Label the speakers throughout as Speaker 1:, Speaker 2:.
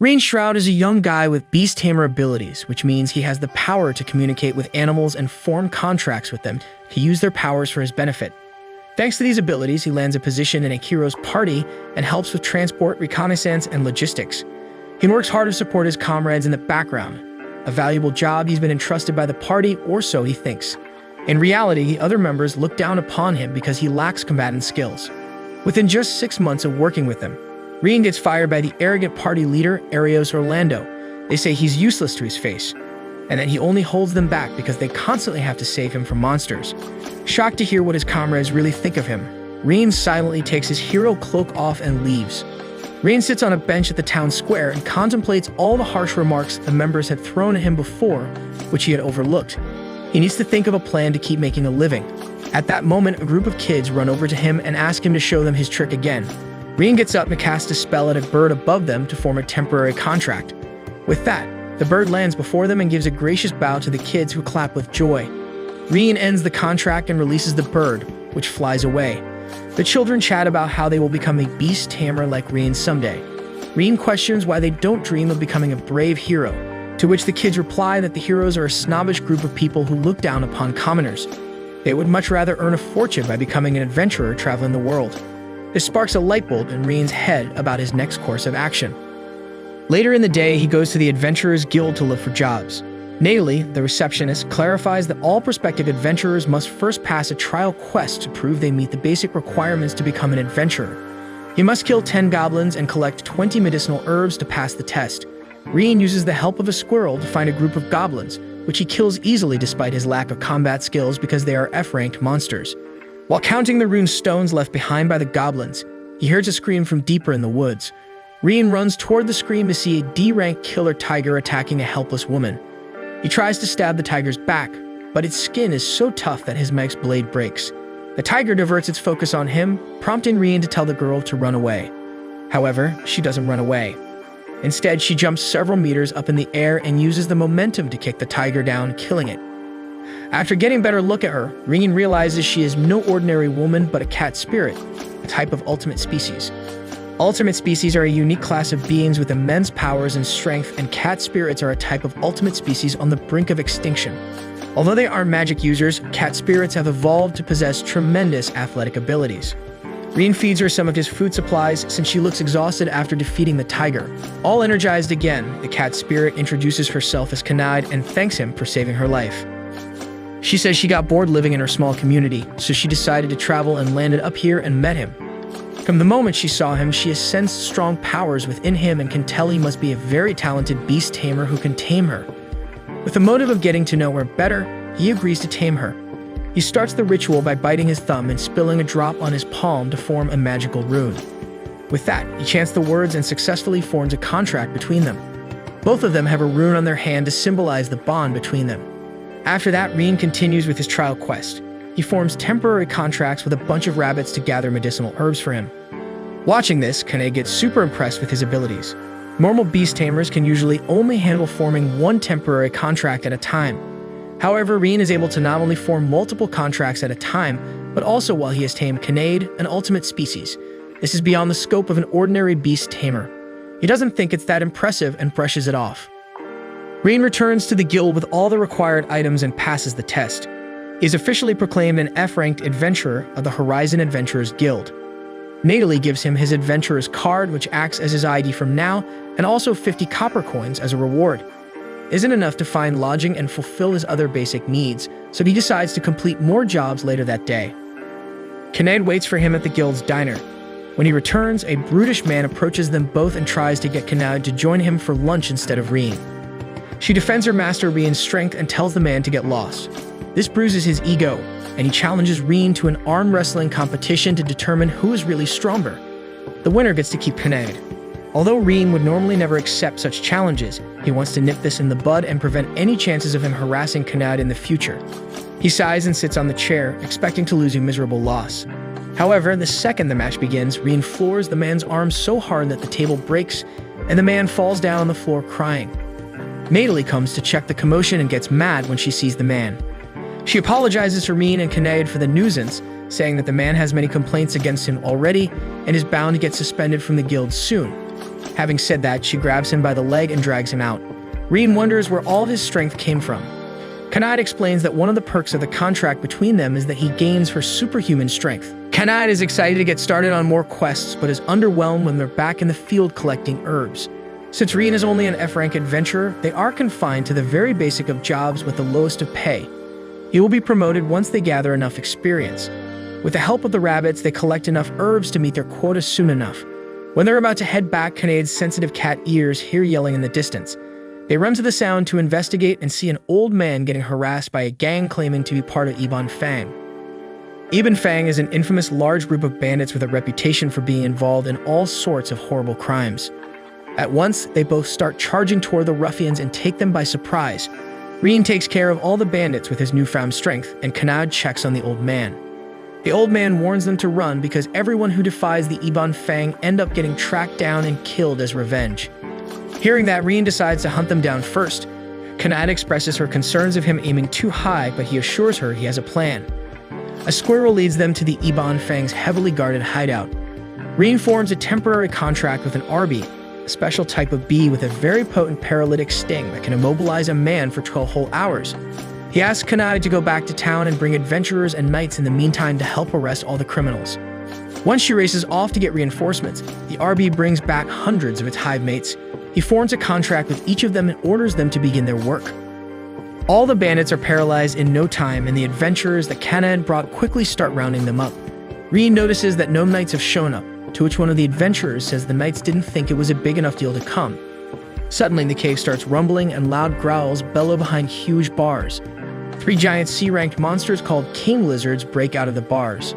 Speaker 1: Rain Shroud is a young guy with beast tamer abilities, which means he has the power to communicate with animals and form contracts with them to use their powers for his benefit. Thanks to these abilities, he lands a position in a hero's party and helps with transport, reconnaissance, and logistics. He works hard to support his comrades in the background, a valuable job he's been entrusted by the party, or so he thinks. In reality, other members look down upon him because he lacks combatant skills. Within just 6 months of working with them, Reen gets fired by the arrogant party leader, Arios Orlando. They say he's useless to his face, and that he only holds them back because they constantly have to save him from monsters. Shocked to hear what his comrades really think of him, Reen silently takes his hero cloak off and leaves. Reen sits on a bench at the town square and contemplates all the harsh remarks the members had thrown at him before, which he had overlooked. He needs to think of a plan to keep making a living. At that moment, a group of kids run over to him and ask him to show them his trick again. Reen gets up and casts a spell at a bird above them to form a temporary contract. With that, the bird lands before them and gives a gracious bow to the kids who clap with joy. Reen ends the contract and releases the bird, which flies away. The children chat about how they will become a beast tamer like Reen someday. Reen questions why they don't dream of becoming a brave hero, to which the kids reply that the heroes are a snobbish group of people who look down upon commoners. They would much rather earn a fortune by becoming an adventurer traveling the world. This sparks a light bulb in Reen's head about his next course of action. Later in the day, he goes to the Adventurers Guild to look for jobs. Nately, the receptionist clarifies that all prospective adventurers must first pass a trial quest to prove they meet the basic requirements to become an adventurer. He must kill 10 goblins and collect 20 medicinal herbs to pass the test. Reen uses the help of a squirrel to find a group of goblins, which he kills easily despite his lack of combat skills because they are F-ranked monsters. While counting the rune stones left behind by the goblins, he hears a scream from deeper in the woods. Reen runs toward the scream to see a D-rank killer tiger attacking a helpless woman. He tries to stab the tiger's back, but its skin is so tough that his Meg's blade breaks. The tiger diverts its focus on him, prompting Reen to tell the girl to run away. However, she doesn't run away. Instead, she jumps several meters up in the air and uses the momentum to kick the tiger down, killing it. After getting a better look at her, Reen realizes she is no ordinary woman but a cat spirit, a type of ultimate species. Ultimate species are a unique class of beings with immense powers and strength, and cat spirits are a type of ultimate species on the brink of extinction. Although they aren't magic users, cat spirits have evolved to possess tremendous athletic abilities. Reen feeds her some of his food supplies since she looks exhausted after defeating the tiger. All energized again, the cat spirit introduces herself as Kanide and thanks him for saving her life. She says she got bored living in her small community, so she decided to travel and landed up here and met him. From the moment she saw him, she has sensed strong powers within him and can tell he must be a very talented beast tamer who can tame her. With the motive of getting to know her better, he agrees to tame her. He starts the ritual by biting his thumb and spilling a drop on his palm to form a magical rune. With that, he chants the words and successfully forms a contract between them. Both of them have a rune on their hand to symbolize the bond between them. After that, Reen continues with his trial quest. He forms temporary contracts with a bunch of rabbits to gather medicinal herbs for him. Watching this, Kane gets super impressed with his abilities. Normal beast tamers can usually only handle forming one temporary contract at a time. However, Reen is able to not only form multiple contracts at a time, but also while he has tamed Kanade, an ultimate species. This is beyond the scope of an ordinary beast tamer. He doesn't think it's that impressive and brushes it off. Reen returns to the guild with all the required items and passes the test. He is officially proclaimed an F-ranked adventurer of the Horizon Adventurers Guild. Nately gives him his adventurer's card, which acts as his ID from now, and also 50 copper coins as a reward. Isn't enough to find lodging and fulfill his other basic needs, so he decides to complete more jobs later that day. Kanade waits for him at the guild's diner. When he returns, a brutish man approaches them both and tries to get Kanade to join him for lunch instead of Reen. She defends her master Reen's strength and tells the man to get lost. This bruises his ego, and he challenges Reen to an arm wrestling competition to determine who is really stronger. The winner gets to keep Kanade. Although Reen would normally never accept such challenges, he wants to nip this in the bud and prevent any chances of him harassing Kanade in the future. He sighs and sits on the chair, expecting to lose a miserable loss. However, the second the match begins, Reen floors the man's arm so hard that the table breaks, and the man falls down on the floor crying. Nately comes to check the commotion and gets mad when she sees the man. She apologizes to Reen and Kanade for the nuisance, saying that the man has many complaints against him already and is bound to get suspended from the guild soon. Having said that, she grabs him by the leg and drags him out. Reen wonders where all of his strength came from. Kanad explains that one of the perks of the contract between them is that he gains her superhuman strength. Kanad is excited to get started on more quests, but is underwhelmed when they're back in the field collecting herbs. Since Reen is only an F-rank adventurer, they are confined to the very basic of jobs with the lowest of pay. He will be promoted once they gather enough experience. With the help of the rabbits, they collect enough herbs to meet their quota soon enough. When they're about to head back, Kanad's sensitive cat ears hear yelling in the distance. They run to the sound to investigate and see an old man getting harassed by a gang claiming to be part of Ibon Fang. Ibon Fang is an infamous large group of bandits with a reputation for being involved in all sorts of horrible crimes. At once, they both start charging toward the ruffians and take them by surprise. Reen takes care of all the bandits with his newfound strength, and Kanad checks on the old man. The old man warns them to run because everyone who defies the Ibon Fang end up getting tracked down and killed as revenge. Hearing that, Reen decides to hunt them down first. Kanad expresses her concerns of him aiming too high, but he assures her he has a plan. A squirrel leads them to the Ibon Fang's heavily guarded hideout. Reen forms a temporary contract with an awry, a special type of bee with a very potent paralytic sting that can immobilize a man for 12 whole hours. He asks Kanad to go back to town and bring adventurers and knights in the meantime to help arrest all the criminals. Once she races off to get reinforcements, the awry brings back hundreds of its hive mates. He forms a contract with each of them and orders them to begin their work. All the bandits are paralyzed in no time, and the adventurers that Kanad brought quickly start rounding them up. Reen notices that no knights have shown up, to which one of the adventurers says the knights didn't think it was a big enough deal to come. Suddenly, the cave starts rumbling and loud growls bellow behind huge bars. 3 giant C-ranked monsters called king lizards break out of the bars.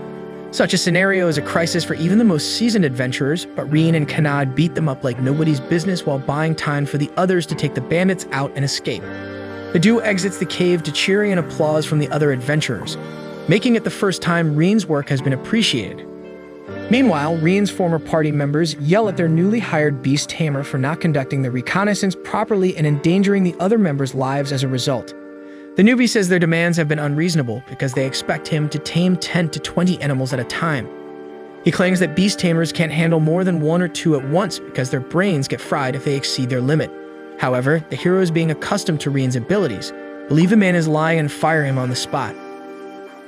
Speaker 1: Such a scenario is a crisis for even the most seasoned adventurers, but Reen and Kanad beat them up like nobody's business while buying time for the others to take the bandits out and escape. The duo exits the cave to cheering and applause from the other adventurers, making it the first time Reen's work has been appreciated. Meanwhile, Reen's former party members yell at their newly hired beast Tamer for not conducting the reconnaissance properly and endangering the other members' lives as a result. The newbie says their demands have been unreasonable because they expect him to tame 10 to 20 animals at a time. He claims that beast tamers can't handle more than 1 or 2 at once because their brains get fried if they exceed their limit. However, the heroes, being accustomed to Reen's abilities, believe the man is lying and fire him on the spot.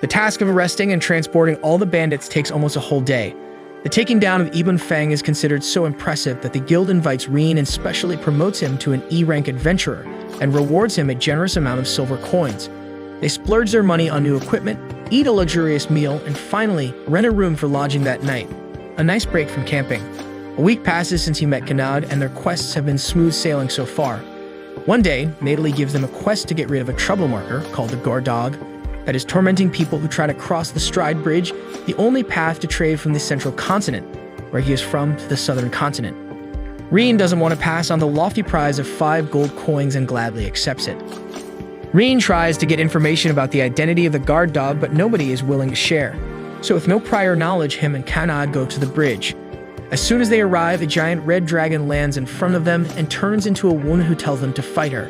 Speaker 1: The task of arresting and transporting all the bandits takes almost a whole day. The taking down of Ibon Fang is considered so impressive that the guild invites Reen and specially promotes him to an E-rank adventurer and rewards him a generous amount of silver coins. They splurge their money on new equipment, eat a luxurious meal, and finally rent a room for lodging that night. A nice break from camping. A week passes since he met Kanad, and their quests have been smooth sailing so far. One day, Madeley gives them a quest to get rid of a trouble marker called the godlike that is tormenting people who try to cross the Stride Bridge, the only path to trade from the central continent, where he is from, to the southern continent. Reen doesn't want to pass on the lofty prize of 5 gold coins and gladly accepts it. Reen tries to get information about the identity of the guard dog, but nobody is willing to share. So with no prior knowledge, him and Kanad go to the bridge. As soon as they arrive, a giant red dragon lands in front of them and turns into a woman who tells them to fight her.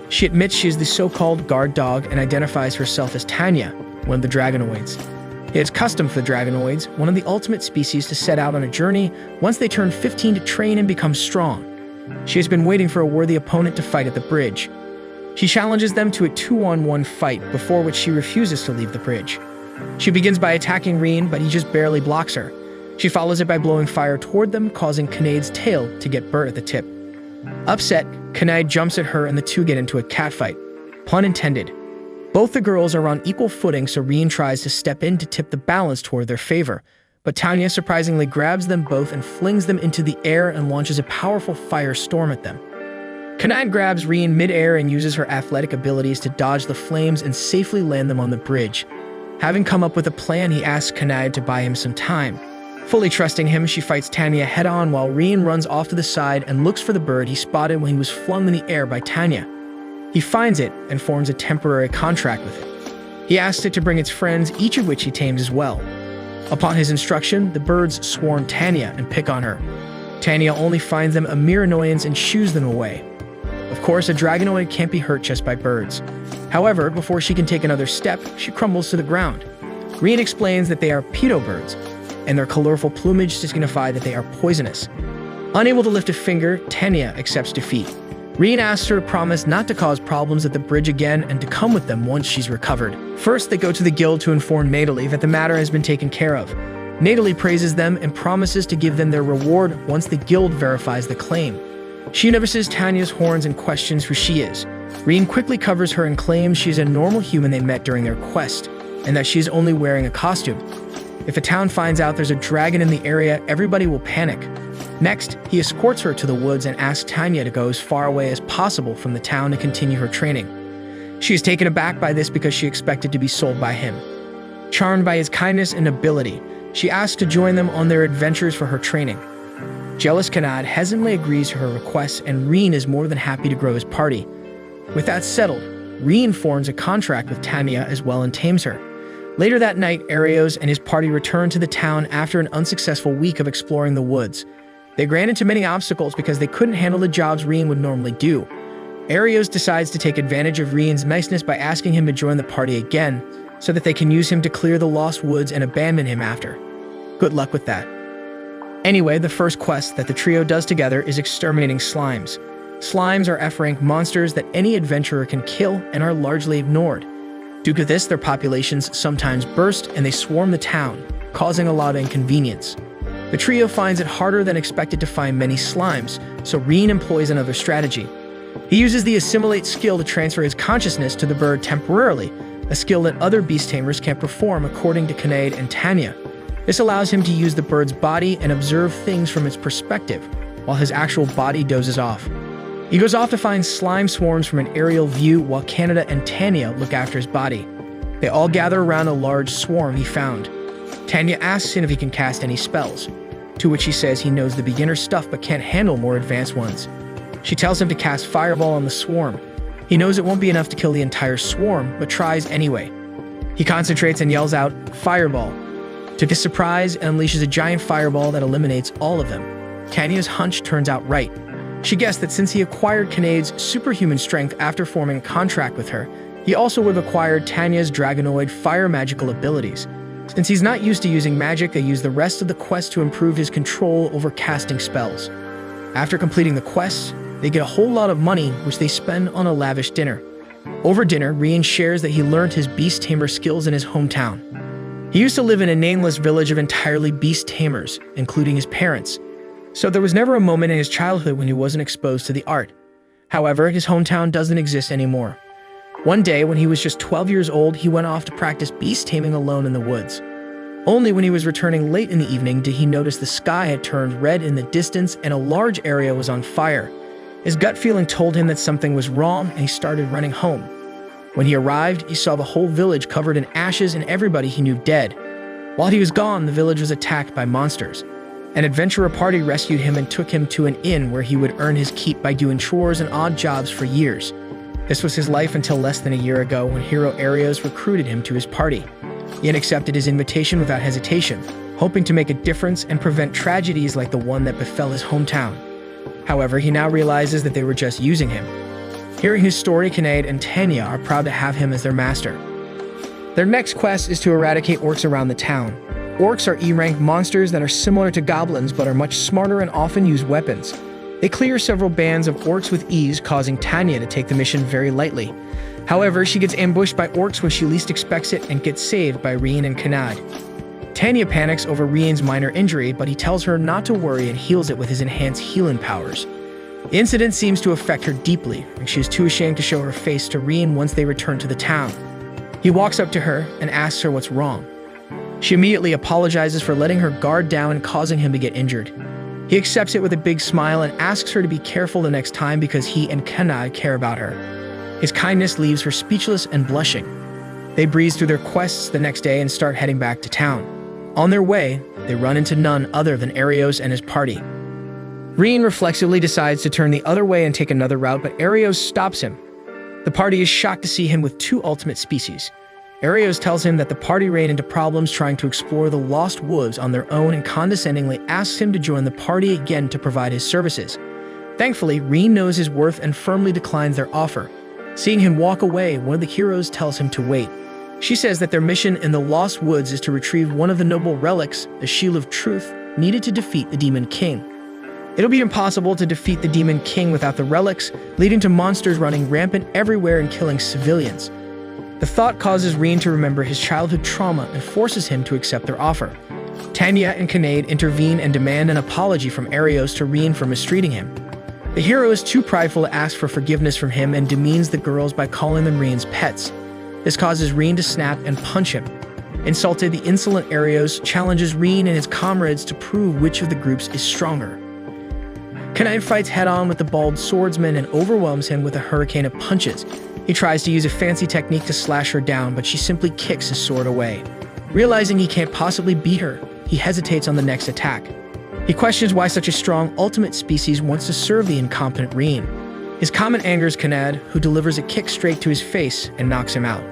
Speaker 1: She admits she is the so-called guard dog and identifies herself as Tanya, one of the dragonoids. It is custom for the dragonoids, one of the ultimate species, to set out on a journey once they turn 15 to train and become strong. She has been waiting for a worthy opponent to fight at the bridge. She challenges them to a 2-on-1 fight, before which she refuses to leave the bridge. She begins by attacking Reen, but he just barely blocks her. She follows it by blowing fire toward them, causing Kanad's tail to get burnt at the tip. Upset, Kanad jumps at her and the two get into a catfight. Pun intended. Both the girls are on equal footing, so Reen tries to step in to tip the balance toward their favor, but Tanya surprisingly grabs them both and flings them into the air and launches a powerful firestorm at them. Kanad grabs Reen mid-air and uses her athletic abilities to dodge the flames and safely land them on the bridge. Having come up with a plan, he asks Kanad to buy him some time. Fully trusting him, she fights Tanya head-on while Reen runs off to the side and looks for the bird he spotted when he was flung in the air by Tanya. He finds it and forms a temporary contract with it. He asks it to bring its friends, each of which he tames as well. Upon his instruction, the birds swarm Tanya and pick on her. Tanya only finds them a mere annoyance and shoos them away. Of course, a dragonoid can't be hurt just by birds. However, before she can take another step, she crumbles to the ground. Reen explains that they are pedo birds, and their colorful plumage signify that they are poisonous. Unable to lift a finger, Tamer accepts defeat. Reen asks her to promise not to cause problems at the bridge again and to come with them once she's recovered. First, they go to the guild to inform Natalie that the matter has been taken care of. Natalie praises them and promises to give them their reward once the guild verifies the claim. She notices Tanya's horns and questions who she is. Reen quickly covers her and claims she's a normal human they met during their quest, and that she's only wearing a costume. If the town finds out there's a dragon in the area, everybody will panic. Next, he escorts her to the woods and asks Tanya to go as far away as possible from the town to continue her training. She is taken aback by this because she expected to be sold by him. Charmed by his kindness and ability, she asks to join them on their adventures for her training. Jealous Kanad hesitantly agrees to her request, and Reen is more than happy to grow his party. With that settled, Reen forms a contract with Tanya as well and tames her. Later that night, Arios and his party return to the town after an unsuccessful week of exploring the woods. They ran into many obstacles because they couldn't handle the jobs Reen would normally do. Arios decides to take advantage of Reen's niceness by asking him to join the party again, so that they can use him to clear the lost woods and abandon him after. Good luck with that. Anyway, the first quest that the trio does together is exterminating slimes. Slimes are F-rank monsters that any adventurer can kill and are largely ignored. Due to this, their populations sometimes burst and they swarm the town, causing a lot of inconvenience. The trio finds it harder than expected to find many slimes, so Reen employs another strategy. He uses the assimilate skill to transfer his consciousness to the bird temporarily, a skill that other beast tamers can't perform according to Kanad and Tanya. This allows him to use the bird's body and observe things from its perspective, while his actual body dozes off. He goes off to find slime swarms from an aerial view while Kanada and Tanya look after his body. They all gather around a large swarm he found. Tanya asks him if he can cast any spells, to which he says he knows the beginner stuff but can't handle more advanced ones. She tells him to cast Fireball on the swarm. He knows it won't be enough to kill the entire swarm, but tries anyway. He concentrates and yells out, "Fireball!" To his surprise, and unleashes a giant fireball that eliminates all of them. Tanya's hunch turns out right. She guessed that since he acquired Kanad's superhuman strength after forming a contract with her, he also would have acquired Tanya's dragonoid fire magical abilities. Since he's not used to using magic, they use the rest of the quest to improve his control over casting spells. After completing the quest, they get a whole lot of money, which they spend on a lavish dinner. Over dinner, Reen shares that he learned his beast tamer skills in his hometown. He used to live in a nameless village of entirely beast tamers, including his parents. So there was never a moment in his childhood when he wasn't exposed to the art. However, his hometown doesn't exist anymore. One day, when he was just 12 years old, he went off to practice beast taming alone in the woods. Only when he was returning late in the evening did he notice the sky had turned red in the distance and a large area was on fire. His gut feeling told him that something was wrong, and he started running home. When he arrived, he saw the whole village covered in ashes and everybody he knew dead. While he was gone, the village was attacked by monsters. An adventurer party rescued him and took him to an inn where he would earn his keep by doing chores and odd jobs for years. This was his life until less than a year ago when hero Arios recruited him to his party. He had accepted his invitation without hesitation, hoping to make a difference and prevent tragedies like the one that befell his hometown. However, he now realizes that they were just using him. Hearing his story, Kanad and Tanya are proud to have him as their master. Their next quest is to eradicate orcs around the town. Orcs are E-rank monsters that are similar to goblins but are much smarter and often use weapons. They clear several bands of orcs with ease, causing Tanya to take the mission very lightly. However, she gets ambushed by orcs when she least expects it and gets saved by Reen and Kanad. Tanya panics over Reen's minor injury, but he tells her not to worry and heals it with his enhanced healing powers. The incident seems to affect her deeply, and she is too ashamed to show her face to Reen once they return to the town. He walks up to her and asks her what's wrong. She immediately apologizes for letting her guard down and causing him to get injured. He accepts it with a big smile and asks her to be careful the next time because he and Kanad care about her. His kindness leaves her speechless and blushing. They breeze through their quests the next day and start heading back to town. On their way, they run into none other than Arios and his party. Reen reflexively decides to turn the other way and take another route, but Arios stops him. The party is shocked to see him with two ultimate species. Arios tells him that the party ran into problems trying to explore the lost woods on their own and condescendingly asks him to join the party again to provide his services. Thankfully, Reen knows his worth and firmly declines their offer. Seeing him walk away, one of the heroes tells him to wait. She says that their mission in the Lost Woods is to retrieve one of the noble relics, the Shield of Truth, needed to defeat the Demon King. It'll be impossible to defeat the Demon King without the relics, leading to monsters running rampant everywhere and killing civilians. The thought causes Reen to remember his childhood trauma and forces him to accept their offer. Tanya and Kinnaid intervene and demand an apology from Arios to Reen for mistreating him. The hero is too prideful to ask for forgiveness from him and demeans the girls by calling them Reen's pets. This causes Reen to snap and punch him. Insulted, the insolent Arios challenges Reen and his comrades to prove which of the groups is stronger. Kinnaid fights head-on with the bald swordsman and overwhelms him with a hurricane of punches. He tries to use a fancy technique to slash her down, but she simply kicks his sword away. Realizing he can't possibly beat her, he hesitates on the next attack. He questions why such a strong ultimate species wants to serve the incompetent Reen. His comment angers Kinnaid, who delivers a kick straight to his face and knocks him out.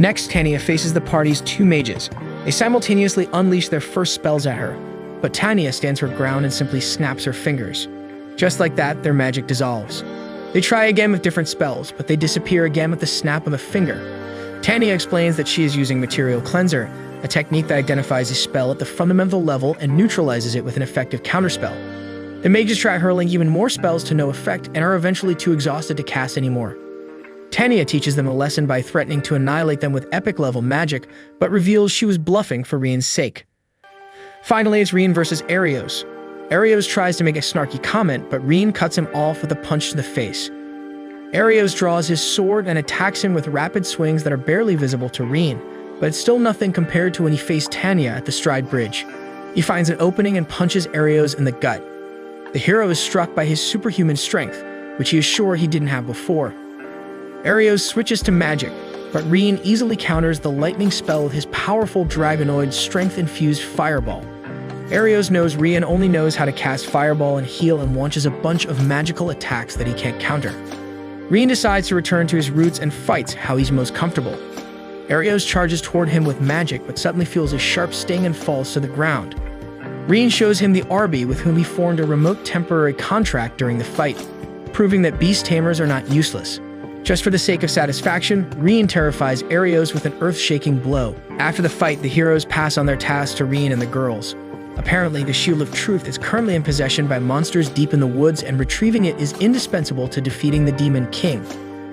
Speaker 1: Next, Tanya faces the party's two mages. They simultaneously unleash their first spells at her, but Tanya stands her ground and simply snaps her fingers. Just like that, their magic dissolves. They try again with different spells, but they disappear again with the snap of a finger. Tanya explains that she is using Material Cleanser, a technique that identifies a spell at the fundamental level and neutralizes it with an effective counterspell. The mages try hurling even more spells to no effect and are eventually too exhausted to cast any more. Tanya teaches them a lesson by threatening to annihilate them with epic-level magic, but reveals she was bluffing for Reen's sake. Finally, it's Reen versus Arios. Arios tries to make a snarky comment, but Reen cuts him off with a punch to the face. Arios draws his sword and attacks him with rapid swings that are barely visible to Reen, but it's still nothing compared to when he faced Tanya at the Stride Bridge. He finds an opening and punches Arios in the gut. The hero is struck by his superhuman strength, which he is sure he didn't have before. Arios switches to magic, but Reen easily counters the lightning spell with his powerful dragonoid strength-infused fireball. Arios knows Reen only knows how to cast fireball and heal and launches a bunch of magical attacks that he can't counter. Reen decides to return to his roots and fights how he's most comfortable. Arios charges toward him with magic, but suddenly feels a sharp sting and falls to the ground. Reen shows him the Arby with whom he formed a remote temporary contract during the fight, proving that beast tamers are not useless. Just for the sake of satisfaction, Reen terrifies Arios with an earth-shaking blow. After the fight, the heroes pass on their tasks to Reen and the girls. Apparently, the Shield of Truth is currently in possession by monsters deep in the woods, and retrieving it is indispensable to defeating the Demon King.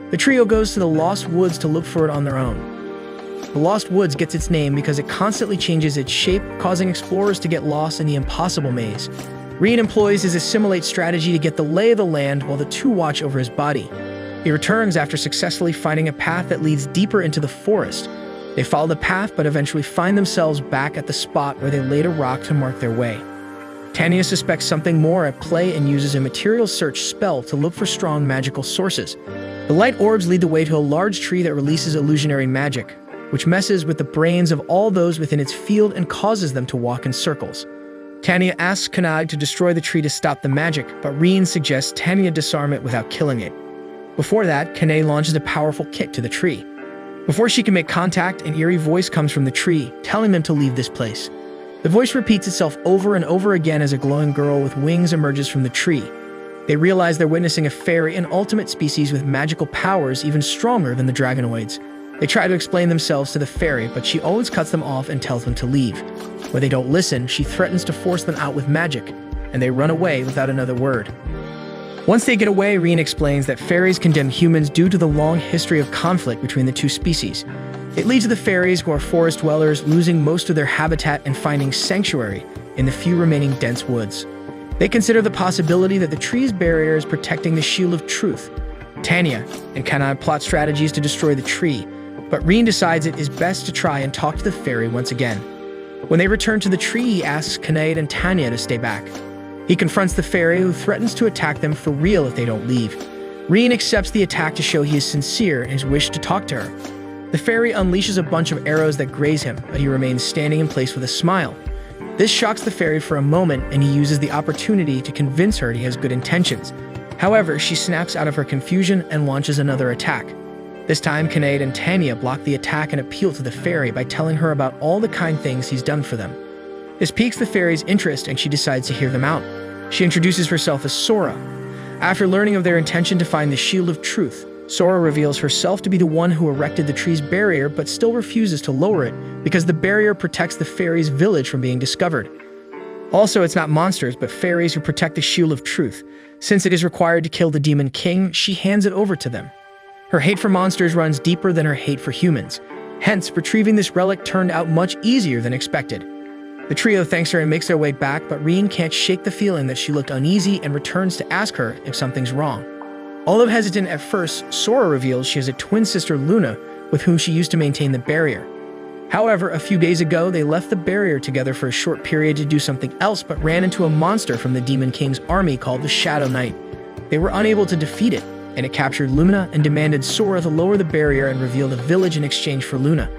Speaker 1: The trio goes to the Lost Woods to look for it on their own. The Lost Woods gets its name because it constantly changes its shape, causing explorers to get lost in the impossible maze. Reen employs his assimilate strategy to get the lay of the land while the two watch over his body. He returns after successfully finding a path that leads deeper into the forest. They follow the path but eventually find themselves back at the spot where they laid a rock to mark their way. Tanya suspects something more at play and uses a material search spell to look for strong magical sources. The light orbs lead the way to a large tree that releases illusionary magic, which messes with the brains of all those within its field and causes them to walk in circles. Tanya asks Kinnaid to destroy the tree to stop the magic, but Reen suggests Tanya disarm it without killing it. Before that, Kinnaid launches a powerful kick to the tree. Before she can make contact, an eerie voice comes from the tree, telling them to leave this place. The voice repeats itself over and over again as a glowing girl with wings emerges from the tree. They realize they're witnessing a fairy, an ultimate species with magical powers even stronger than the dragonoids. They try to explain themselves to the fairy, but she always cuts them off and tells them to leave. When they don't listen, she threatens to force them out with magic, and they run away without another word. Once they get away, Reen explains that fairies condemn humans due to the long history of conflict between the two species. It leads to the fairies, who are forest dwellers, losing most of their habitat and finding sanctuary in the few remaining dense woods. They consider the possibility that the tree's barrier is protecting the Shield of Truth. Tanya and Kinnaid plot strategies to destroy the tree, but Reen decides it is best to try and talk to the fairy once again. When they return to the tree, he asks Kinnaid and Tanya to stay back. He confronts the fairy, who threatens to attack them for real if they don't leave. Reen accepts the attack to show he is sincere in his wish to talk to her. The fairy unleashes a bunch of arrows that graze him, but he remains standing in place with a smile. This shocks the fairy for a moment, and he uses the opportunity to convince her he has good intentions. However, she snaps out of her confusion and launches another attack. This time, Kinnaid and Tanya block the attack and appeal to the fairy by telling her about all the kind things he's done for them. This piques the fairy's interest, and she decides to hear them out. She introduces herself as Sora. After learning of their intention to find the Shield of Truth, Sora reveals herself to be the one who erected the tree's barrier but still refuses to lower it because the barrier protects the fairy's village from being discovered. Also, it's not monsters, but fairies who protect the shield of truth. Since it is required to kill the Demon King, she hands it over to them. Her hate for monsters runs deeper than her hate for humans. Hence, retrieving this relic turned out much easier than expected. The trio thanks her and makes their way back, but Reen can't shake the feeling that she looked uneasy and returns to ask her if something's wrong. Although hesitant at first, Sora reveals she has a twin sister, Luna, with whom she used to maintain the barrier. However, a few days ago, they left the barrier together for a short period to do something else, but ran into a monster from the Demon King's army called the Shadow Knight. They were unable to defeat it, and it captured Luna and demanded Sora to lower the barrier and reveal the village in exchange for Luna.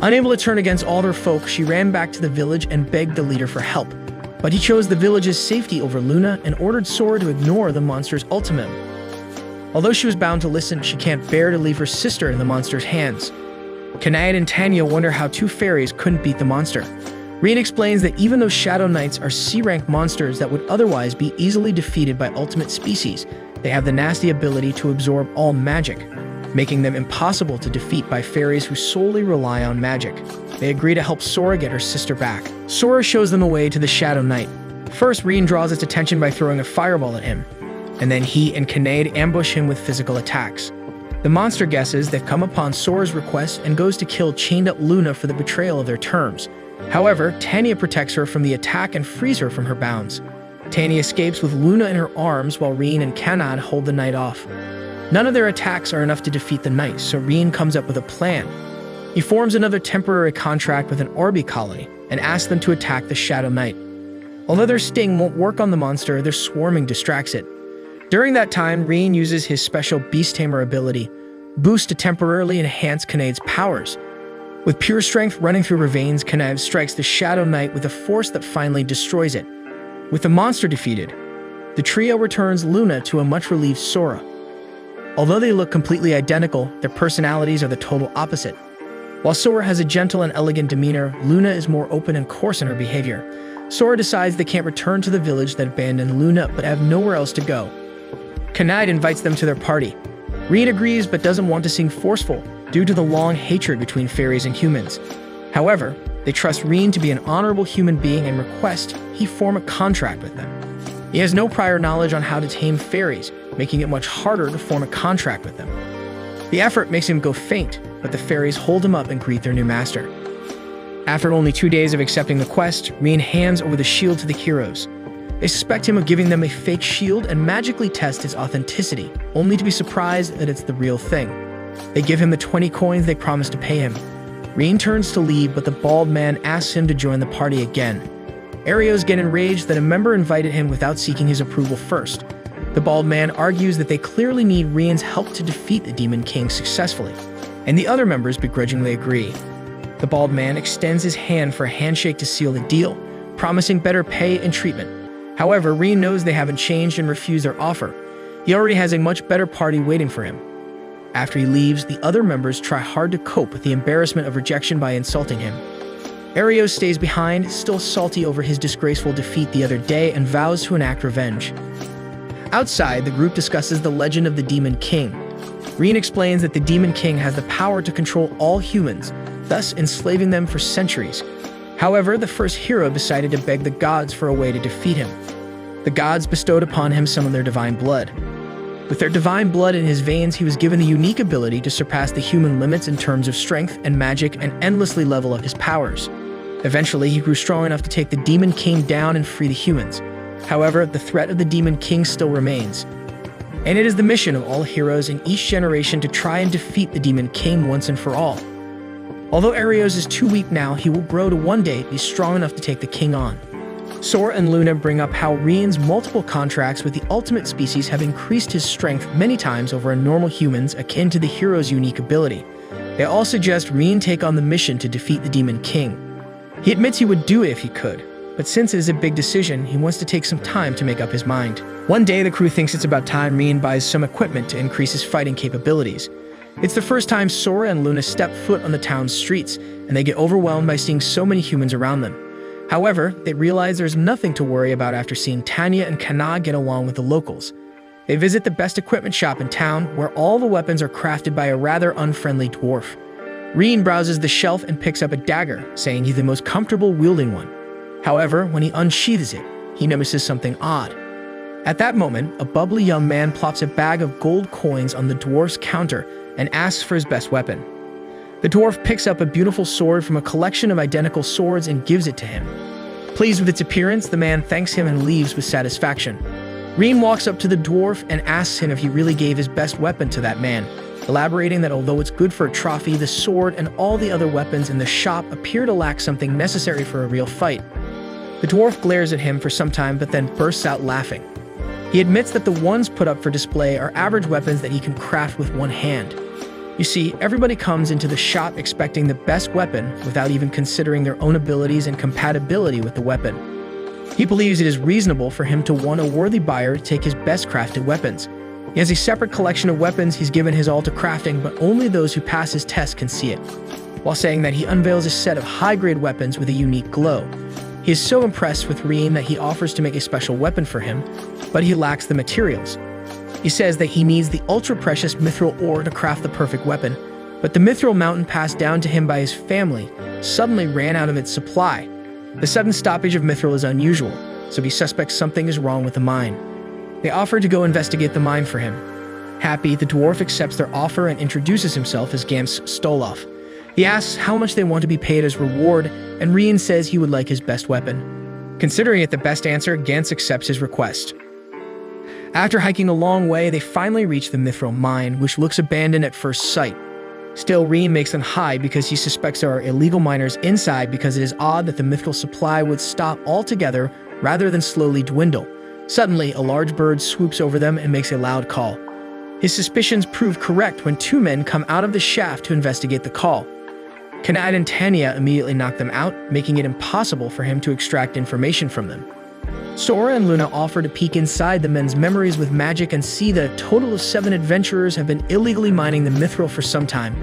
Speaker 1: Unable to turn against all their folk, she ran back to the village and begged the leader for help. But he chose the village's safety over Luna and ordered Sora to ignore the monster's ultimatum. Although she was bound to listen, she can't bear to leave her sister in the monster's hands. Kanayat and Tanya wonder how two fairies couldn't beat the monster. Reen explains that even though Shadow Knights are C-rank monsters that would otherwise be easily defeated by ultimate species, they have the nasty ability to absorb all magic, making them impossible to defeat by fairies who solely rely on magic. They agree to help Sora get her sister back. Sora shows them the way to the Shadow Knight. First, Reen draws its attention by throwing a fireball at him, and then he and Kanayat ambush him with physical attacks. The monster guesses they've come upon Sora's request and goes to kill chained-up Luna for the betrayal of their terms. However, Tanya protects her from the attack and frees her from her bounds. Tanya escapes with Luna in her arms while Reen and Kanad hold the knight off. None of their attacks are enough to defeat the knight, so Reen comes up with a plan. He forms another temporary contract with an awry colony and asks them to attack the Shadow Knight. Although their sting won't work on the monster, their swarming distracts it. During that time, Reen uses his special Beast Tamer ability, Boost, to temporarily enhance Kanayat's powers. With pure strength running through her veins, Kanayat strikes the Shadow Knight with a force that finally destroys it. With the monster defeated, the trio returns Luna to a much-relieved Sora. Although they look completely identical, their personalities are the total opposite. While Sora has a gentle and elegant demeanor, Luna is more open and coarse in her behavior. Sora decides they can't return to the village that abandoned Luna but have nowhere else to go. Kanayat invites them to their party. Reen agrees but doesn't want to seem forceful due to the long hatred between fairies and humans. However, they trust Reen to be an honorable human being and request he form a contract with them. He has no prior knowledge on how to tame fairies, making it much harder to form a contract with them. The effort makes him go faint, but the fairies hold him up and greet their new master. After only 2 days of accepting the quest, Reen hands over the shield to the heroes. They suspect him of giving them a fake shield and magically test its authenticity, only to be surprised that it's the real thing. They give him the 20 coins they promised to pay him. Reen turns to leave, but the bald man asks him to join the party again. Arios get enraged that a member invited him without seeking his approval first. The bald man argues that they clearly need Reen's help to defeat the Demon King successfully, and the other members begrudgingly agree. The bald man extends his hand for a handshake to seal the deal, promising better pay and treatment. However, Reen knows they haven't changed and refuse their offer. He already has a much better party waiting for him. After he leaves, the other members try hard to cope with the embarrassment of rejection by insulting him. Arios stays behind, still salty over his disgraceful defeat the other day, and vows to enact revenge. Outside, the group discusses the legend of the Demon King. Reen explains that the Demon King has the power to control all humans, thus enslaving them for centuries. However, the first hero decided to beg the gods for a way to defeat him. The gods bestowed upon him some of their divine blood. With their divine blood in his veins, he was given the unique ability to surpass the human limits in terms of strength and magic and endlessly level up his powers. Eventually, he grew strong enough to take the Demon King down and free the humans. However, the threat of the Demon King still remains. And it is the mission of all heroes in each generation to try and defeat the Demon King once and for all. Although Arios is too weak now, he will grow to one day be strong enough to take the king on. Sora and Luna bring up how Reen's multiple contracts with the ultimate species have increased his strength many times over a normal humans, akin to the hero's unique ability. They all suggest Reen take on the mission to defeat the Demon King. He admits he would do it if he could, but since it is a big decision, he wants to take some time to make up his mind. One day, the crew thinks it's about time Reen buys some equipment to increase his fighting capabilities. It's the first time Sora and Luna step foot on the town's streets, and they get overwhelmed by seeing so many humans around them. However, they realize there's nothing to worry about after seeing Tanya and Kana get along with the locals. They visit the best equipment shop in town, where all the weapons are crafted by a rather unfriendly dwarf. Reen browses the shelf and picks up a dagger, saying he's the most comfortable wielding one. However, when he unsheathes it, he notices something odd. At that moment, a bubbly young man plops a bag of gold coins on the dwarf's counter and asks for his best weapon. The dwarf picks up a beautiful sword from a collection of identical swords and gives it to him. Pleased with its appearance, the man thanks him and leaves with satisfaction. Reen walks up to the dwarf and asks him if he really gave his best weapon to that man, elaborating that although it's good for a trophy, the sword and all the other weapons in the shop appear to lack something necessary for a real fight. The dwarf glares at him for some time but then bursts out laughing. He admits that the ones put up for display are average weapons that he can craft with one hand. You see, everybody comes into the shop expecting the best weapon without even considering their own abilities and compatibility with the weapon. He believes it is reasonable for him to want a worthy buyer to take his best crafted weapons. He has a separate collection of weapons he's given his all to crafting, but only those who pass his test can see it, while saying that he unveils a set of high-grade weapons with a unique glow. He is so impressed with Reen that he offers to make a special weapon for him, but he lacks the materials. He says that he needs the ultra-precious mithril ore to craft the perfect weapon, but the mithril mountain passed down to him by his family suddenly ran out of its supply. The sudden stoppage of mithril is unusual, so he suspects something is wrong with the mine. They offer to go investigate the mine for him. Happy, the dwarf accepts their offer and introduces himself as Gams Stoloff. He asks how much they want to be paid as reward, and Reen says he would like his best weapon. Considering it the best answer, Gans accepts his request. After hiking a long way, they finally reach the mithril mine, which looks abandoned at first sight. Still, Reen makes them hide because he suspects there are illegal miners inside because it is odd that the mithril supply would stop altogether rather than slowly dwindle. Suddenly, a large bird swoops over them and makes a loud call. His suspicions prove correct when two men come out of the shaft to investigate the call. Kanad and Tanya immediately knock them out, making it impossible for him to extract information from them. Sora and Luna offer to peek inside the men's memories with magic and see that a total of 7 adventurers have been illegally mining the mithril for some time.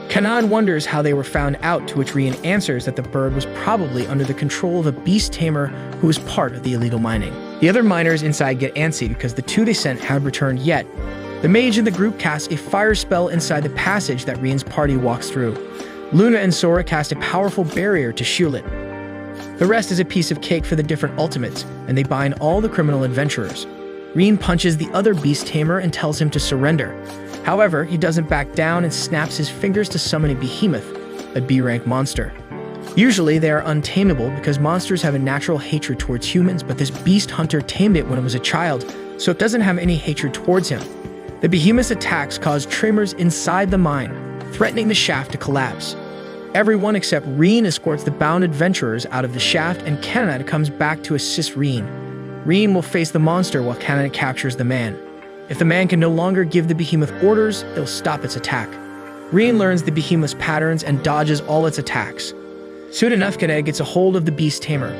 Speaker 1: Kanad wonders how they were found out, to which Reen answers that the bird was probably under the control of a beast tamer who was part of the illegal mining. The other miners inside get antsy because the 2 they sent haven't returned yet. The mage in the group casts a fire spell inside the passage that Reen's party walks through. Luna and Sora cast a powerful barrier to shield it. The rest is a piece of cake for the different ultimates, and they bind all the criminal adventurers. Reen punches the other beast tamer and tells him to surrender. However, he doesn't back down and snaps his fingers to summon a behemoth, a B-rank monster. Usually, they are untamable because monsters have a natural hatred towards humans, but this beast hunter tamed it when it was a child, so it doesn't have any hatred towards him. The behemoth's attacks cause tremors inside the mine, threatening the shaft to collapse. Everyone except Reen escorts the bound adventurers out of the shaft, and Kanad comes back to assist Reen. Reen will face the monster while Kanad captures the man. If the man can no longer give the behemoth orders, they'll stop its attack. Reen learns the behemoth's patterns and dodges all its attacks. Soon enough, Kanad gets a hold of the beast tamer.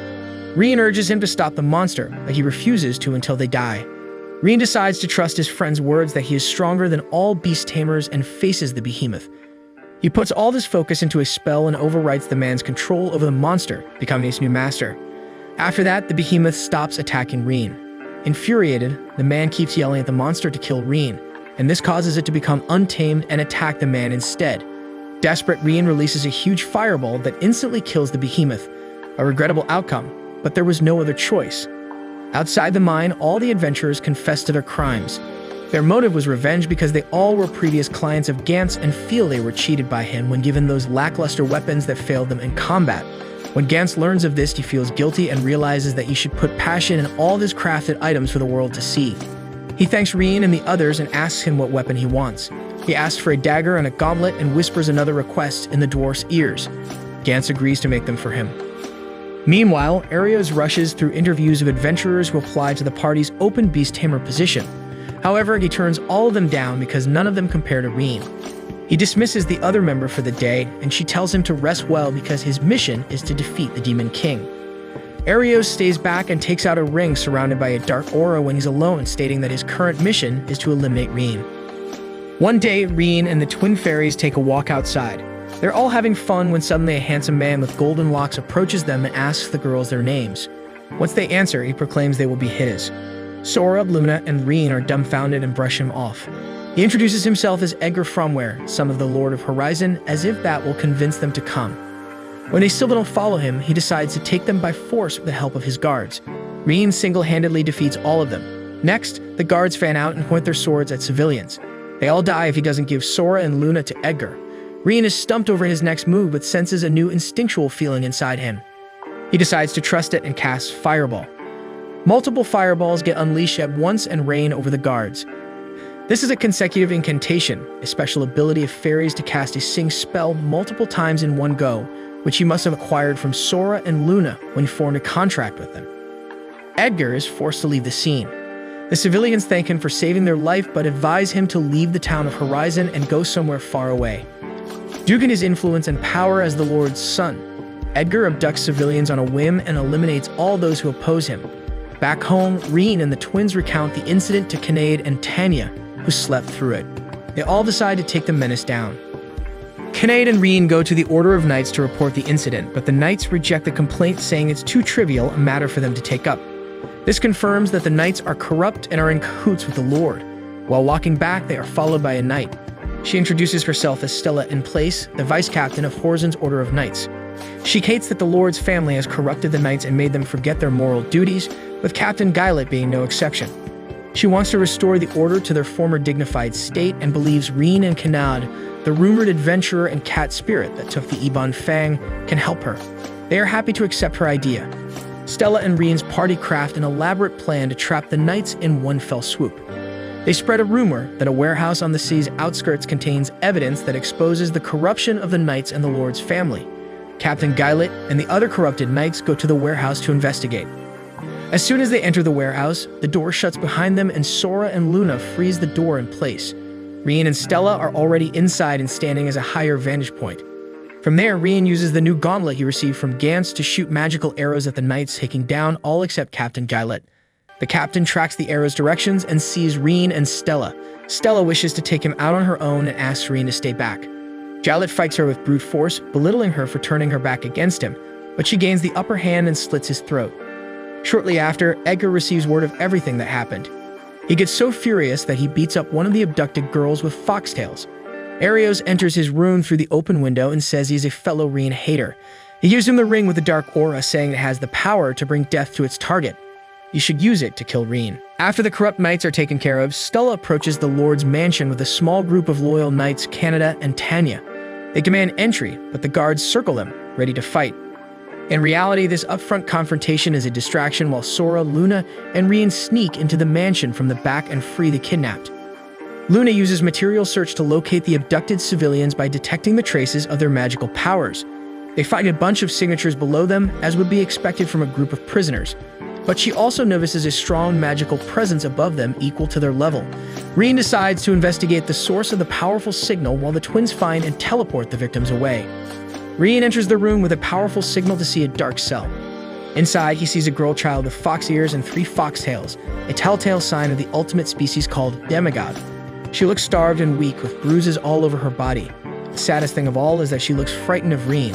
Speaker 1: Reen urges him to stop the monster, but he refuses to until they die. Reen decides to trust his friend's words that he is stronger than all beast tamers and faces the behemoth. He puts all his focus into a spell and overwrites the man's control over the monster, becoming his new master. After that, the behemoth stops attacking Reen. Infuriated, the man keeps yelling at the monster to kill Reen, and this causes it to become untamed and attack the man instead. Desperate, Reen releases a huge fireball that instantly kills the behemoth, a regrettable outcome, but there was no other choice. Outside the mine, all the adventurers confess to their crimes. Their motive was revenge because they all were previous clients of Gantz and feel they were cheated by him when given those lackluster weapons that failed them in combat. When Gantz learns of this, he feels guilty and realizes that he should put passion in all his crafted items for the world to see. He thanks Reen and the others and asks him what weapon he wants. He asks for a dagger and a gauntlet and whispers another request in the dwarf's ears. Gantz agrees to make them for him. Meanwhile, Arios rushes through interviews of adventurers who apply to the party's open beast tamer position. However, he turns all of them down because none of them compare to Reen. He dismisses the other member for the day, and she tells him to rest well because his mission is to defeat the Demon King. Arios stays back and takes out a ring surrounded by a dark aura when he's alone, stating that his current mission is to eliminate Reen. One day, Reen and the twin fairies take a walk outside. They're all having fun when suddenly a handsome man with golden locks approaches them and asks the girls their names. Once they answer, he proclaims they will be his. Sora, Luna, and Reen are dumbfounded and brush him off. He introduces himself as Edgar Fromware, son of the Lord of Horizon, as if that will convince them to come. When they still don't follow him, he decides to take them by force with the help of his guards. Reen single-handedly defeats all of them. Next, the guards fan out and point their swords at civilians. They all die if he doesn't give Sora and Luna to Edgar. Reen is stumped over his next move but senses a new instinctual feeling inside him. He decides to trust it and casts Fireball. Multiple fireballs get unleashed at once and rain over the guards. This is a consecutive incantation, a special ability of fairies to cast a sync spell multiple times in one go, which he must have acquired from Sora and Luna when he formed a contract with them. Edgar is forced to leave the scene. The civilians thank him for saving their life but advise him to leave the town of Horizon and go somewhere far away. Due to his influence and power as the Lord's son, Edgar abducts civilians on a whim and eliminates all those who oppose him. Back home, Reen and the twins recount the incident to Kinnaid and Tanya, who slept through it. They all decide to take the menace down. Kinnaid and Reen go to the Order of Knights to report the incident, but the Knights reject the complaint, saying it's too trivial a matter for them to take up. This confirms that the Knights are corrupt and are in cahoots with the Lord. While walking back, they are followed by a Knight. She introduces herself as Stella in Place, the Vice Captain of Horizon's Order of Knights. She hates that the Lord's family has corrupted the Knights and made them forget their moral duties, with Captain Guylet being no exception. She wants to restore the Order to their former dignified state and believes Reen and Kinnaid, the rumored adventurer and cat spirit that took the Ebon Fang, can help her. They are happy to accept her idea. Stella and Reen's party craft an elaborate plan to trap the Knights in one fell swoop. They spread a rumor that a warehouse on the city's outskirts contains evidence that exposes the corruption of the Knights and the Lord's family. Captain Guylet and the other corrupted Knights go to the warehouse to investigate. As soon as they enter the warehouse, the door shuts behind them and Sora and Luna freeze the door in place. Reen and Stella are already inside and standing as a higher vantage point. From there, Reen uses the new gauntlet he received from Gantz to shoot magical arrows at the Knights, taking down all except Captain Guylet. The captain tracks the arrow's directions and sees Reen and Stella. Stella wishes to take him out on her own and asks Reen to stay back. Guylet fights her with brute force, belittling her for turning her back against him, but she gains the upper hand and slits his throat. Shortly after, Edgar receives word of everything that happened. He gets so furious that he beats up one of the abducted girls with foxtails. Arios enters his room through the open window and says he's a fellow Reen hater. He gives him the ring with the dark aura, saying it has the power to bring death to its target. You should use it to kill Reen. After the corrupt Knights are taken care of, Stella approaches the Lord's mansion with a small group of loyal Knights, Canada and Tanya. They demand entry, but the guards circle them, ready to fight. In reality, this upfront confrontation is a distraction while Sora, Luna, and Reen sneak into the mansion from the back and free the kidnapped. Luna uses material search to locate the abducted civilians by detecting the traces of their magical powers. They find a bunch of signatures below them, as would be expected from a group of prisoners. But she also notices a strong magical presence above them equal to their level. Reen decides to investigate the source of the powerful signal while the twins find and teleport the victims away. Reen enters the room with a powerful signal to see a dark cell. Inside, he sees a girl child with fox ears and 3 foxtails, a telltale sign of the ultimate species called demigod. She looks starved and weak with bruises all over her body. The saddest thing of all is that she looks frightened of Reen.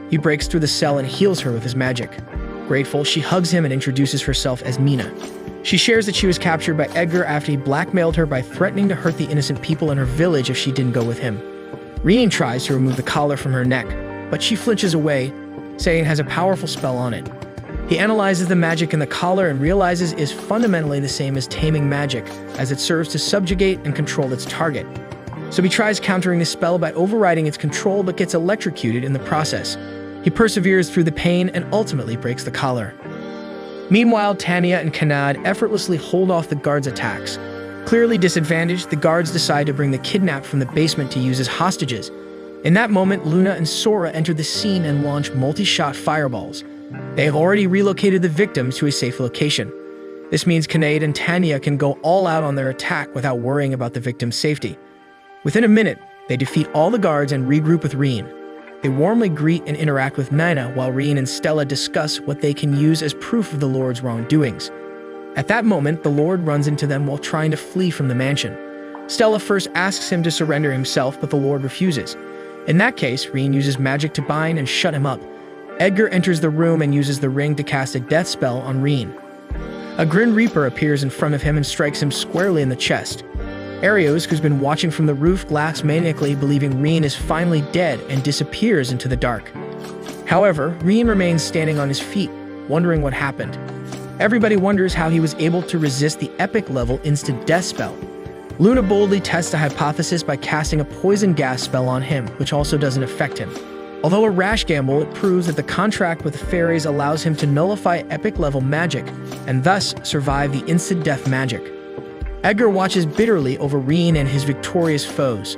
Speaker 1: He breaks through the cell and heals her with his magic. Grateful, she hugs him and introduces herself as Mina. She shares that she was captured by Edgar after he blackmailed her by threatening to hurt the innocent people in her village if she didn't go with him. Reen tries to remove the collar from her neck, but she flinches away, saying it has a powerful spell on it. He analyzes the magic in the collar and realizes it is fundamentally the same as taming magic, as it serves to subjugate and control its target. So he tries countering the spell by overriding its control but gets electrocuted in the process. He perseveres through the pain and ultimately breaks the collar. Meanwhile, Tanya and Kinnaid effortlessly hold off the guards' attacks. Clearly disadvantaged, the guards decide to bring the kidnapped from the basement to use as hostages. In that moment, Luna and Sora enter the scene and launch multi-shot fireballs. They have already relocated the victims to a safe location. This means Kinnaid and Tanya can go all out on their attack without worrying about the victim's safety. Within a minute, they defeat all the guards and regroup with Reen. They warmly greet and interact with Nina while Reen and Stella discuss what they can use as proof of the Lord's wrongdoings. At that moment, the Lord runs into them while trying to flee from the mansion. Stella first asks him to surrender himself, but the Lord refuses. In that case, Reen uses magic to bind and shut him up. Edgar enters the room and uses the ring to cast a death spell on Reen. A Grim Reaper appears in front of him and strikes him squarely in the chest. Arios, who's been watching from the roof, laughs maniacally, believing Reen is finally dead, and disappears into the dark. However, Reen remains standing on his feet, wondering what happened. Everybody wonders how he was able to resist the epic level instant death spell. Luna boldly tests a hypothesis by casting a poison gas spell on him, which also doesn't affect him. Although a rash gamble, it proves that the contract with the fairies allows him to nullify epic level magic, and thus survive the instant death magic. Edgar watches bitterly over Reen and his victorious foes.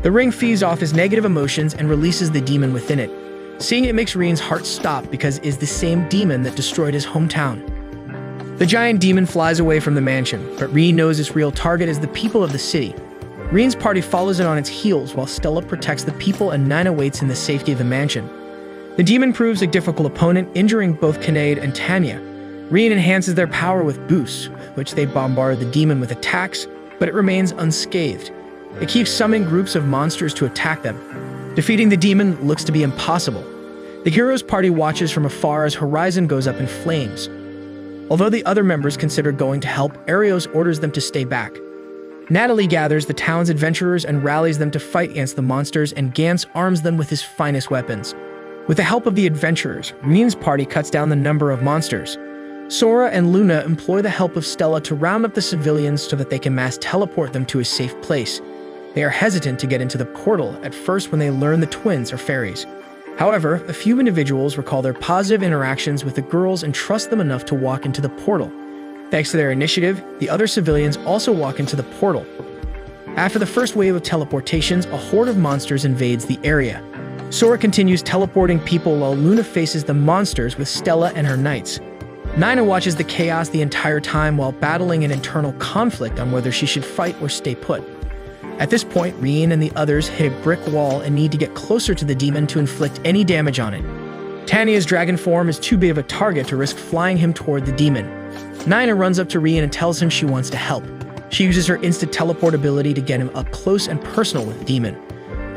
Speaker 1: The ring feeds off his negative emotions and releases the demon within it. Seeing it makes Reen's heart stop because it is the same demon that destroyed his hometown. The giant demon flies away from the mansion, but Reen knows its real target is the people of the city. Reen's party follows it on its heels while Stella protects the people and Nina waits in the safety of the mansion. The demon proves a difficult opponent, injuring both Kinnaid and Tanya. Reen enhances their power with boosts, which they bombard the demon with attacks, but it remains unscathed. It keeps summoning groups of monsters to attack them. Defeating the demon looks to be impossible. The hero's party watches from afar as Horizon goes up in flames. Although the other members consider going to help, Arios orders them to stay back. Natalie gathers the town's adventurers and rallies them to fight against the monsters, and Gantz arms them with his finest weapons. With the help of the adventurers, Reen's party cuts down the number of monsters. Sora and Luna employ the help of Stella to round up the civilians so that they can mass teleport them to a safe place. They are hesitant to get into the portal at first when they learn the twins are fairies. However, a few individuals recall their positive interactions with the girls and trust them enough to walk into the portal. Thanks to their initiative, the other civilians also walk into the portal. After the first wave of teleportations, a horde of monsters invades the area. Sora continues teleporting people while Luna faces the monsters with Stella and her knights. Nina watches the chaos the entire time while battling an internal conflict on whether she should fight or stay put. At this point, Reen and the others hit a brick wall and need to get closer to the demon to inflict any damage on it. Tanya's dragon form is too big of a target to risk flying him toward the demon. Nina runs up to Reen and tells him she wants to help. She uses her instant teleport ability to get him up close and personal with the demon.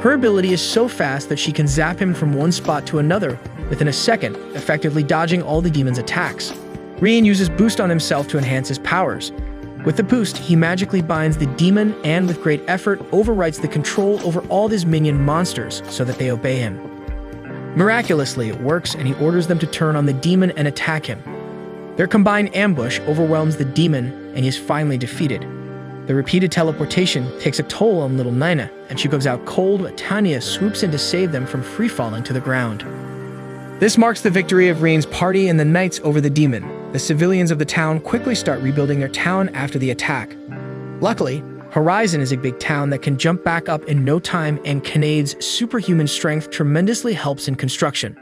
Speaker 1: Her ability is so fast that she can zap him from one spot to another within a second, effectively dodging all the demon's attacks. Reen uses boost on himself to enhance his powers. With the boost, he magically binds the demon and, with great effort, overwrites the control over all his minion monsters so that they obey him. Miraculously, it works, and he orders them to turn on the demon and attack him. Their combined ambush overwhelms the demon, and he is finally defeated. The repeated teleportation takes a toll on little Nina, and she goes out cold, but Tanya swoops in to save them from free-falling to the ground. This marks the victory of Reen's party and the knights over the demon. The civilians of the town quickly start rebuilding their town after the attack. Luckily, Horizon is a big town that can jump back up in no time, and Kinnaid's superhuman strength tremendously helps in construction.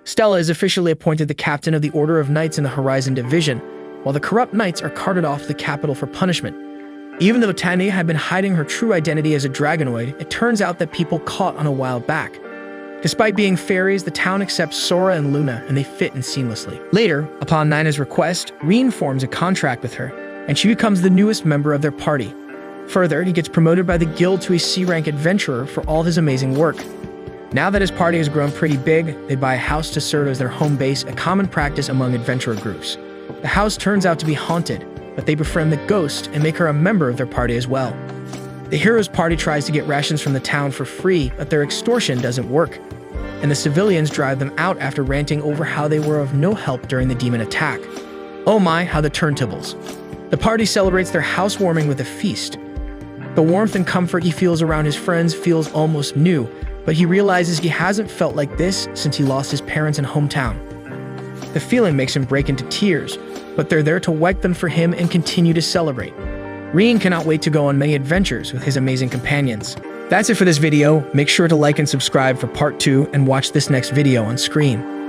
Speaker 1: Stella is officially appointed the captain of the Order of Knights in the Horizon Division, while the corrupt knights are carted off to the capital for punishment. Even though Tanya had been hiding her true identity as a dragonoid, it turns out that people caught on a while back. Despite being fairies, the town accepts Sora and Luna, and they fit in seamlessly. Later, upon Nina's request, Reen forms a contract with her, and she becomes the newest member of their party. Further, he gets promoted by the guild to a C-rank adventurer for all his amazing work. Now that his party has grown pretty big, they buy a house to serve as their home base, a common practice among adventurer groups. The house turns out to be haunted, but they befriend the ghost and make her a member of their party as well. The hero's party tries to get rations from the town for free, but their extortion doesn't work, and the civilians drive them out after ranting over how they were of no help during the demon attack. Oh my, how the turntables. The party celebrates their housewarming with a feast. The warmth and comfort he feels around his friends feels almost new, but he realizes he hasn't felt like this since he lost his parents and hometown. The feeling makes him break into tears, but they're there to wipe them for him and continue to celebrate. Reen cannot wait to go on many adventures with his amazing companions. That's it for this video. Make sure to like and subscribe for part 2 and watch this next video on screen.